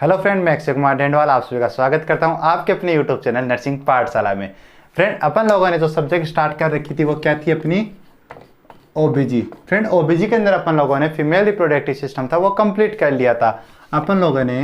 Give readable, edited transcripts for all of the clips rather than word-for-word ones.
Hello friend, मैं अक्षय कुमार डेंडवाल आप सभी का स्वागत करता हूं आपके अपने यूट्यूब चैनल नर्सिंग पाठशाला में। फ्रेंड, अपन लोगों ने जो सब्जेक्ट स्टार्ट कर रखी थी वो क्या थी अपनी ओबीजी। फ्रेंड, ओबीजी के अंदर अपन लोगों ने फीमेल रिप्रोडक्टिव सिस्टम था वो कंप्लीट कर लिया था। अपन लोगों ने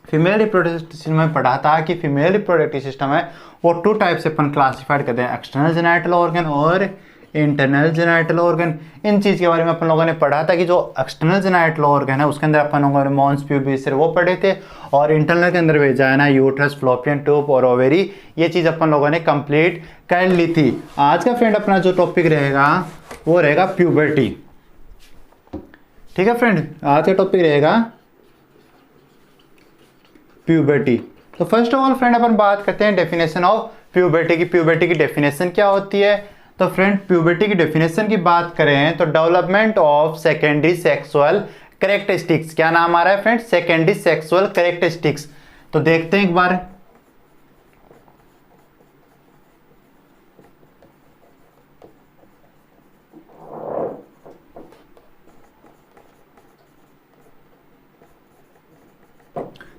फीमेल रिप्रोडक्टिव सिस्टम में पढ़ा था कि फीमेल रिप्रोडक्टिव सिस्टम है वो टू टाइप से अपन क्लासिफाइड करते हैं, एक्सटर्नल जेनाइटल ऑर्गन और इंटरनल जेनाइटल ऑर्गन। इन चीज़ के बारे में अपन लोगों ने पढ़ा था कि जो एक्सटर्नल जेनाइटल ऑर्गन है उसके अंदर अपन लोगों ने मॉन्स प्यूबिस वो पढ़े थे, और इंटरनल के अंदर वेजाइना, यूट्रस, फ्लोपियन ट्यूब और ओवेरी, ये चीज़ अपन लोगों ने कंप्लीट कर ली थी। आज का फ्रेंड अपना जो टॉपिक रहेगा वो रहेगा प्यूबर्टी। ठीक है फ्रेंड, आज का टॉपिक रहेगा प्यूबर्टी। तो फर्स्ट ऑफ ऑल फ्रेंड अपन बात करते हैं डेफिनेशन ऑफ प्यूबर्टी की। प्यूबर्टी की डेफिनेशन क्या होती है? तो फ्रेंड, प्यूबर्टी की डेफिनेशन की बात करें तो development of secondary sexual characteristics. क्या नाम आ रहा है फ्रेंड? Secondary sexual characteristics. तो देखते हैं एक बार।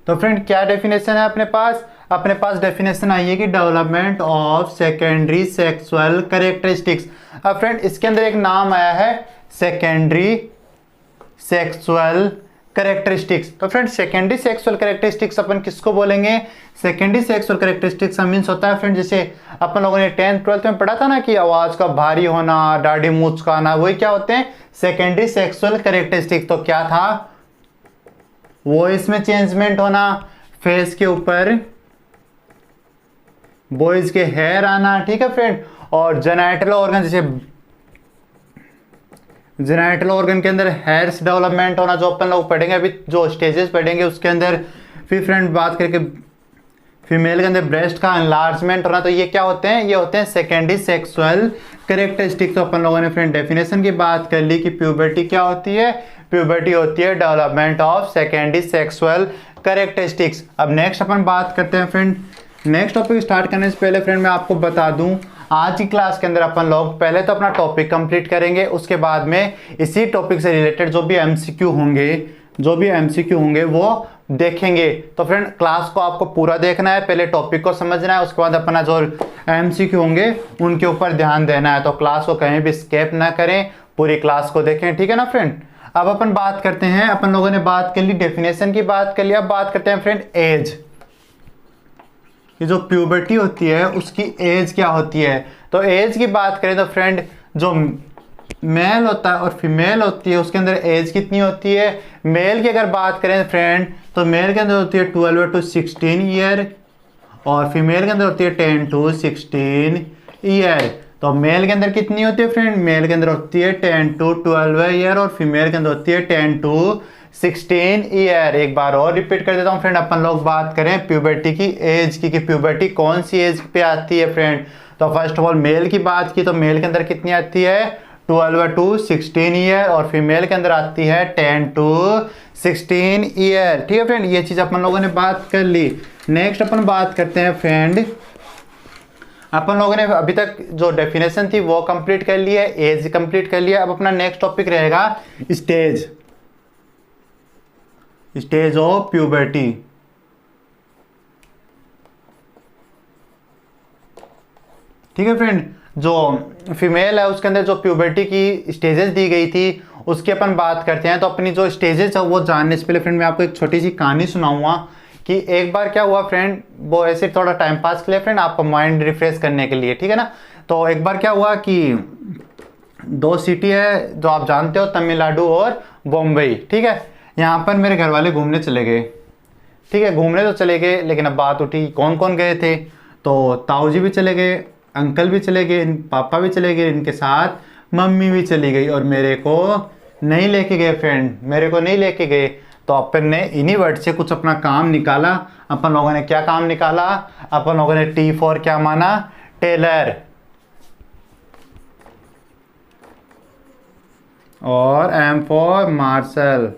तो फ्रेंड, क्या डेफिनेशन है अपने पास? अपने पास डेफिनेशन आई है कि development of secondary sexual characteristics. अब फ्रेंड, इसके अंदर एक नाम आया है सेकेंडरी सेक्सुअल कैरेक्टरिस्टिक्स। तो फ्रेंड, सेकेंडरी सेक्सुअल कैरेक्टरिस्टिक्स अपन किसको बोलेंगे? सेकेंडरी सेक्सुअल कैरेक्टरिस्टिक्स मीन्स होता है फ्रेंड, जैसे अपन लोगों ने 10th 12th में पढ़ा था ना कि आवाज का भारी होना, दाढ़ी मूंछ का आना, वही क्या होते हैं? Secondary sexual characteristics. तो क्या था? वॉइस में चेंजमेंट होना, फेस के ऊपर बॉयज के हेयर आना, ठीक है फ्रेंड, और जेनाइटल ऑर्गन, जैसे जेनाइटल ऑर्गन के अंदर हेयर्स डेवलपमेंट होना, जो अपन लोग पढ़ेंगे अभी, जो स्टेजेस पढ़ेंगे उसके अंदर। फिर फ्रेंड बात करके फीमेल के अंदर ब्रेस्ट का एनलार्जमेंट होना। तो ये क्या होते हैं? ये होते हैं सेकेंडरी सेक्सुअल कैरेक्टरिस्टिक्स। तो अपन लोगों ने फ्रेंड डेफिनेशन की बात कर ली कि प्यूबर्टी क्या होती है? प्यूबर्टी होती है development of secondary sexual characteristics. अब नेक्स्ट अपन बात करते हैं फ्रेंड। नेक्स्ट टॉपिक स्टार्ट करने से पहले फ्रेंड मैं आपको बता दूं, आज की क्लास के अंदर अपन लोग पहले तो अपना टॉपिक कंप्लीट करेंगे, उसके बाद में इसी टॉपिक से रिलेटेड जो भी एमसीक्यू होंगे वो देखेंगे। तो फ्रेंड, क्लास को आपको पूरा देखना है, पहले टॉपिक को समझना है, उसके बाद अपना जो एमसीक्यू होंगे उनके ऊपर ध्यान देना है। तो क्लास को कहीं भी स्किप ना करें, पूरी क्लास को देखें, ठीक है ना फ्रेंड। अब अपन बात करते हैं, अपन लोगों ने बात कर ली, डेफिनेशन की बात कर लिया। अब बात करते हैं फ्रेंड एज। ये जो प्यूबर्टी होती है उसकी एज क्या होती है? तो एज की बात करें तो फ्रेंड, जो मेल होता है और फीमेल होती है उसके अंदर एज कितनी होती है? मेल की अगर बात करें फ्रेंड तो मेल के अंदर होती है 12 to 16 ईयर, और फीमेल के अंदर होती है 10 to 16 ईयर। तो मेल के अंदर कितनी होती है फ्रेंड? मेल के अंदर होती है 10 to 12 ईयर, और फीमेल के अंदर होती है 10 to 16 ईयर। एक बार और रिपीट कर देता हूँ फ्रेंड, अपन लोग बात करें प्यूबर्टी की एज की, कि प्यूबर्टी कौन सी एज पे आती है फ्रेंड। तो फर्स्ट ऑफ ऑल मेल की बात की तो मेल के अंदर कितनी आती है? 12 to 16 ईयर, और फीमेल के अंदर आती है 10 to 16 ईयर। ठीक है फ्रेंड, ये चीज अपन लोगों ने बात कर ली। नेक्स्ट अपन बात करते हैं फ्रेंड, अपन लोगों ने अभी तक जो डेफिनेशन थी वो कंप्लीट कर ली है, एज कंप्लीट कर लिया। अब अपना नेक्स्ट टॉपिक रहेगा स्टेज ऑफ प्यूबर्टी। ठीक है फ्रेंड, जो फीमेल है उसके अंदर जो प्यूबर्टी की स्टेजेस दी गई थी उसकी अपन बात करते हैं। तो अपनी जो स्टेजेस है वो जानने से पहले फ्रेंड मैं आपको एक छोटी सी कहानी सुनाऊंगा कि एक बार क्या हुआ फ्रेंड, वो ऐसे थोड़ा टाइम पास के लिए फ्रेंड, आपको माइंड रिफ्रेश करने के लिए, ठीक है ना। तो एक बार क्या हुआ कि दो सिटी है जो आप जानते हो, तमिलनाडु और बॉम्बे, ठीक है। यहाँ पर मेरे घर वाले घूमने चले गए, ठीक है, घूमने तो चले गए, लेकिन अब बात उठी कौन कौन गए थे। तो ताऊ जी भी चले गए, अंकल भी चले गए, पापा भी चले गए, इनके साथ मम्मी भी चली गई, और मेरे को नहीं लेके गए फ्रेंड, मेरे को नहीं लेके गए। तो अपन ने इन्हीं वर्ड से कुछ अपना काम निकाला। अपन लोगों ने क्या काम निकाला? अपन लोगों ने टी फॉर क्या माना? टेलर, और एम फॉर मार्शल।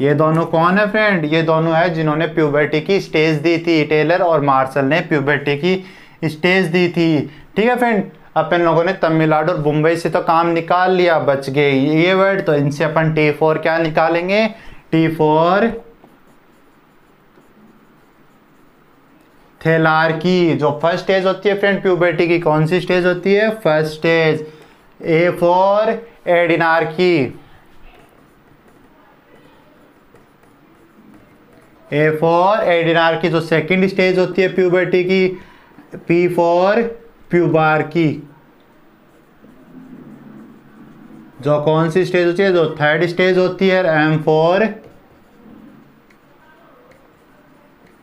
ये दोनों कौन है फ्रेंड? ये दोनों है जिन्होंने प्यूबर्टी की स्टेज दी थी। टेलर और मार्शल ने प्यूबर्टी की स्टेज दी थी, ठीक है फ्रेंड। अपन लोगों ने तमिलनाडु और मुंबई से तो काम निकाल लिया, बच गए ये वर्ड। तो इनसे अपन टी फॉर क्या निकालेंगे? T for thelarche. जो फर्स्ट स्टेज होती है फ्रेंड प्यूबर्टी की, कौन सी स्टेज होती है? First stage. A for adrenarche. A for adrenarche. जो सेकंड स्टेज होती है प्यूबर्टी की, पी फॉर प्यूबार्की। जो कौन सी स्टेज होती है? जो थर्ड स्टेज होती है, एम फॉर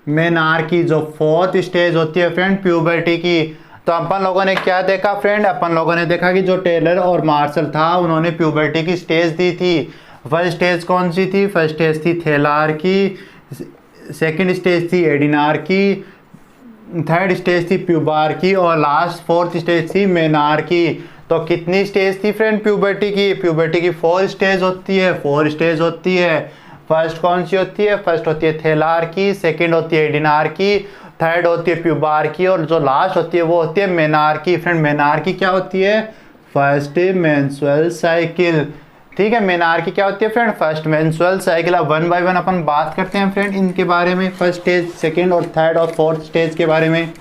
मेनार्की। जो फोर्थ स्टेज होती है फ्रेंड प्यूबर्टी की। तो अपन लोगों ने क्या देखा फ्रेंड? अपन लोगों ने देखा कि जो टेलर और मार्शल था उन्होंने प्यूबर्टी की स्टेज दी थी। फर्स्ट स्टेज कौन सी थी? फर्स्ट स्टेज थी थैलार्की, सेकंड स्टेज थी एडिनार्की, थर्ड स्टेज थी प्यूबार्की और लास्ट फोर्थ स्टेज थी मेनार्की। तो कितनी स्टेज थी फ्रेंड प्यूबर्टी की? प्यूबर्टी की 4 स्टेज होती है, 4 स्टेज होती है। फर्स्ट कौन सी होती है? फर्स्ट होती है थैलार्की, सेकंड होती है एडिनार्की, थर्ड होती है प्यूबार्की और जो लास्ट होती है वो होती है मेनार्की। फ्रेंड मेनार्की क्या होती है? First menstrual cycle. ठीक है, मेनार्की क्या होती है फ्रेंड? First menstrual cycle. अब 1 बाय 1 अपन बात करते हैं फ्रेंड इनके बारे में, फर्स्ट स्टेज, सेकंड और थर्ड और फोर्थ स्टेज के बारे में।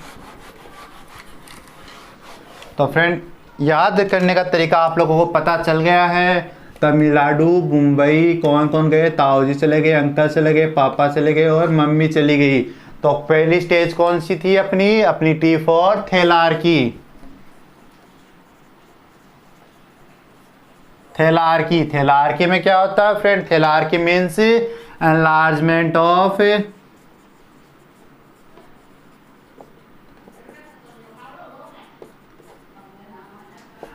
तो फ्रेंड याद करने का तरीका आप लोगों को पता चल गया है। तमिलनाडु, मुंबई, कौन कौन गए? ताऊ जी चले गए, अंकल चले गए, पापा चले गए और मम्मी चली गई। तो पहली स्टेज कौन सी थी अपनी टी फॉर थैलार्की। थैलार्की, थैलार्की में क्या होता है friend? Thelarche means enlargement of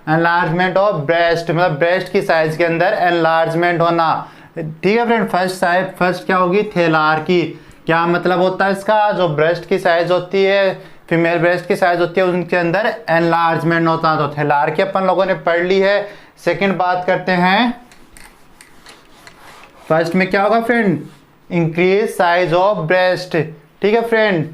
enlargement of breast, मतलब ब्रेस्ट की साइज के अंदर एनलार्जमेंट होना। ठीक है फ्रेंड, फर्स्ट क्या होगी? थैलार्की। क्या मतलब होता है इसका? जो ब्रेस्ट की साइज होती है, फीमेल ब्रेस्ट की साइज होती है, उनके अंदर एनलार्जमेंट होता है। तो थैलार्की अपन लोगों ने पढ़ ली है। सेकंड बात करते हैं, फर्स्ट में क्या होगा friend? Increase size of breast. ठीक है फ्रेंड,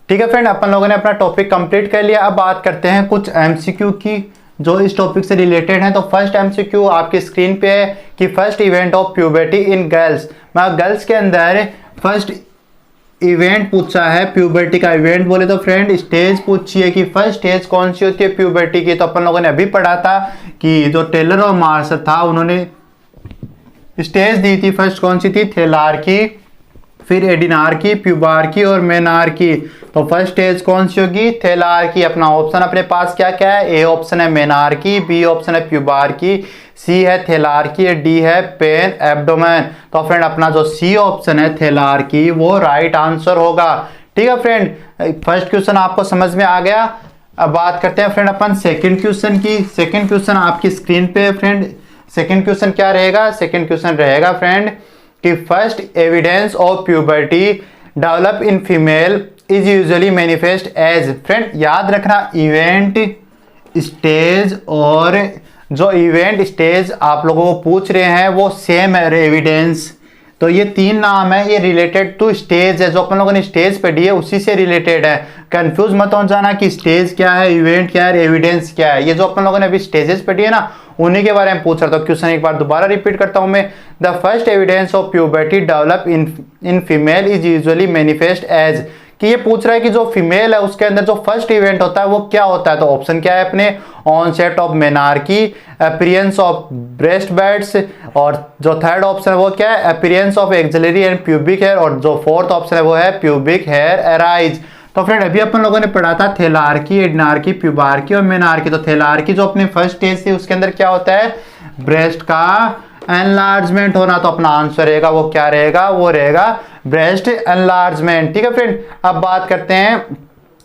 ठीक है फ्रेंड, अपन लोगों ने अपना टॉपिक कंप्लीट कर लिया। अब बात करते हैं कुछ एमसीक्यू की जो इस टॉपिक से रिलेटेड है। तो फर्स्ट एमसीक्यू आपकी स्क्रीन पे है कि first event of puberty in girls. मतलब गर्ल्स के अंदर फर्स्ट इवेंट पूछा है प्यूबर्टी का। इवेंट बोले तो फ्रेंड स्टेज पूछी है कि फर्स्ट स्टेज कौन सी होती है प्यूबर्टी की। तो अपन लोगों ने अभी पढ़ा था कि जो टेलर और मार्शल था उन्होंने स्टेज दी थी। फर्स्ट कौन सी थी? थैलार्की, फिर एडिनार्की, प्यूबार्की और मेनार्की। तो फर्स्ट स्टेज कौन सी होगी? थैलार्की। अपना ऑप्शन अपने पास क्या क्या है? ए ऑप्शन है मेनार्की, बी ऑप्शन है प्यूबार्की, सी है थैलार्की, डी है पेन एब्डोमेन। तो फ्रेंड अपना जो सी ऑप्शन है थैलार्की वो राइट आंसर होगा। ठीक है फ्रेंड, फर्स्ट क्वेश्चन आपको समझ में आ गया। अब बात करते हैं फ्रेंड अपन सेकंड क्वेश्चन की। सेकंड क्वेश्चन आपकी स्क्रीन पे फ्रेंड। सेकंड क्वेश्चन क्या रहेगा? सेकंड क्वेश्चन रहेगा फ्रेंड कि first evidence of puberty develop in female is usually manifest as. Friend याद रखना, इवेंट स्टेज और जो इवेंट स्टेज आप लोगों को पूछ रहे हैं वो सेम है एविडेंस। तो ये 3 नाम है, ये रिलेटेड टू स्टेज है। जो अपन लोगों ने स्टेज पढ़ी है उसी से रिलेटेड है। कंफ्यूज मत हो जाना कि स्टेज क्या है, इवेंट क्या है, एविडेंस क्या है। ये जो अपन लोगों ने अभी स्टेजेस पढ़ी है ना, उन्हीं के बारे में पूछ रहा था। क्वेश्चन एक बार दोबारा रिपीट करता हूं मैं। The first evidence of puberty develop in female is usually manifest as. कि ये पूछ रहा है कि जो फीमेल है उसके अंदर जो फर्स्ट इवेंट होता है वो क्या होता है। तो ऑप्शन क्या है अपने? Onset of menarche, appearance of breast buds, और जो थर्ड ऑप्शन है वो क्या है? Appearance of axillary and pubic hair, और जो फोर्थ ऑप्शन है वो है प्यूबिक हेयर अराइज। तो फ्रेंड अभी अपन लोगों ने पढ़ा था थैलार्की, एडिनार्की, प्यूबार्की और मेनार्की। तो थैलार्की जो अपनी फर्स्ट स्टेज थी उसके अंदर क्या होता है? ब्रेस्ट का एनलार्जमेंट होना। तो अपना आंसर रहेगा वो क्या रहेगा? वो रहेगा ब्रेस्ट एनलार्जमेंट। ठीक है फ्रेंड, अब बात करते हैं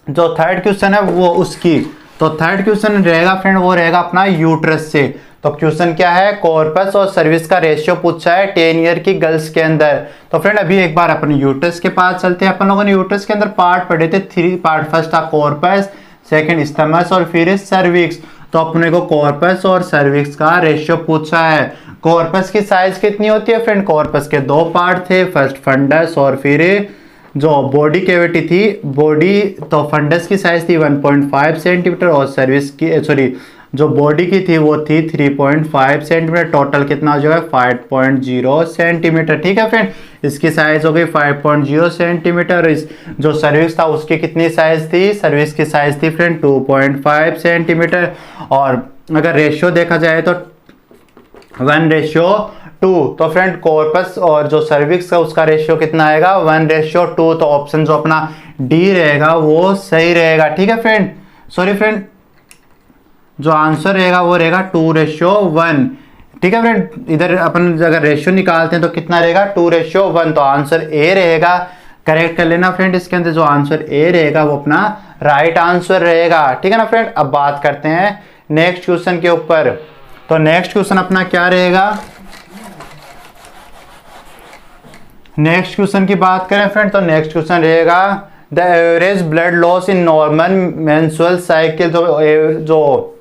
जो थर्ड क्वेश्चन है वो उसकी। तो थर्ड क्वेश्चन रहेगा फ्रेंड वो रहेगा अपना यूट्रस से। तो क्वेश्चन क्या है? कॉर्पस और सर्विस का रेशियो पूछा है 10 ईयर की गर्ल्स के अंदर। तो फ्रेंड अभी एक बार अपन यूट्रस के पास चलते हैं। अपन लोगों ने यूट्रस के अंदर पार्ट पढ़े थे, 3 पार्ट। फर्स्ट था कॉर्पस, सेकंड स्टमस और फिर सर्विक्स। तो अपने को कॉर्पस और सर्विक्स का रेशियो पूछा है। कॉर्पस की साइज कितनी होती है फ्रेंड? कॉर्पस के 2 पार्ट थे, फर्स्ट फंडस और फिर जो बॉडी कैविटी थी बॉडी। तो फंडस की साइज थी 1.5 सेंटीमीटर और सर्विस की जो बॉडी की थी वो थी 3.5 सेंटीमीटर। टोटल कितना हो जाएगा? 5.0 सेंटीमीटर। ठीक है फ्रेंड, इसकी साइज़ हो गई 5.0 सेंटीमीटर। इस जो सर्विस था उसकी कितनी साइज़ थी, सर्विस की साइज़ थी फ्रेंड 2.5 सेंटीमीटर। और अगर रेशियो देखा जाए तो 1:2। तो फ्रेंड कॉर्पस और जो सर्विक्स है उसका रेशियो कितना आएगा, 1:2। तो ऑप्शन जो अपना डी रहेगा वो सही रहेगा। ठीक है फ्रेंड, सॉरी फ्रेंड, जो आंसर रहेगा वो रहेगा 2:1। ठीक है फ्रेंड, इधर अपन अगर रेशियो निकालते हैं तो कितना रहेगा, 2:1। तो आंसर ए रहेगा। करेक्ट कर लेना फ्रेंड, इसके अंदर जो आंसर ए रहेगा वो अपना राइट आंसर रहेगा। ठीक है ना फ्रेंड। अब बात करते हैं नेक्स्ट क्वेश्चन के ऊपर। तो नेक्स्ट क्वेश्चन अपना क्या रहेगा, नेक्स्ट क्वेश्चन की बात करें फ्रेंड तो नेक्स्ट क्वेश्चन रहेगा the average blood loss in normal menstrual cycle. जो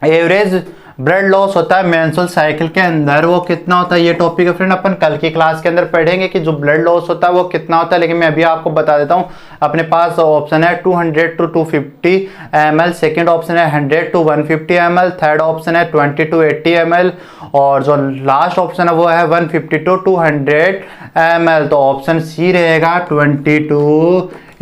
एवरेज ब्लड लॉस होता है मेंस्ट्रुअल साइकिल के अंदर वो कितना होता है, ये टॉपिक है फ्रेंड अपन कल की क्लास के अंदर पढ़ेंगे कि जो ब्लड लॉस होता है वो कितना होता है। लेकिन मैं अभी आपको बता देता हूँ, अपने पास ऑप्शन है 200 to 250 ml, सेकेंड ऑप्शन है 100 to 150 ml, थर्ड ऑप्शन है 20 to 80 ml, और जो लास्ट ऑप्शन है वो है 150 to 200 ml। तो ऑप्शन सी रहेगा 20 to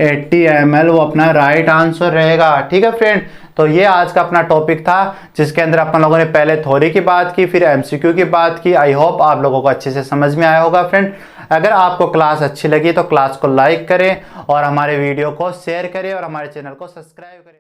80 ml, वो अपना राइट आंसर रहेगा। ठीक है फ्रेंड, तो ये आज का अपना टॉपिक था जिसके अंदर अपन लोगों ने पहले थ्योरी की बात की, फिर एमसीक्यू की बात की। आई होप आप लोगों को अच्छे से समझ में आया होगा फ्रेंड। अगर आपको क्लास अच्छी लगी तो क्लास को लाइक करें और हमारे वीडियो को शेयर करें और हमारे चैनल को सब्सक्राइब करें।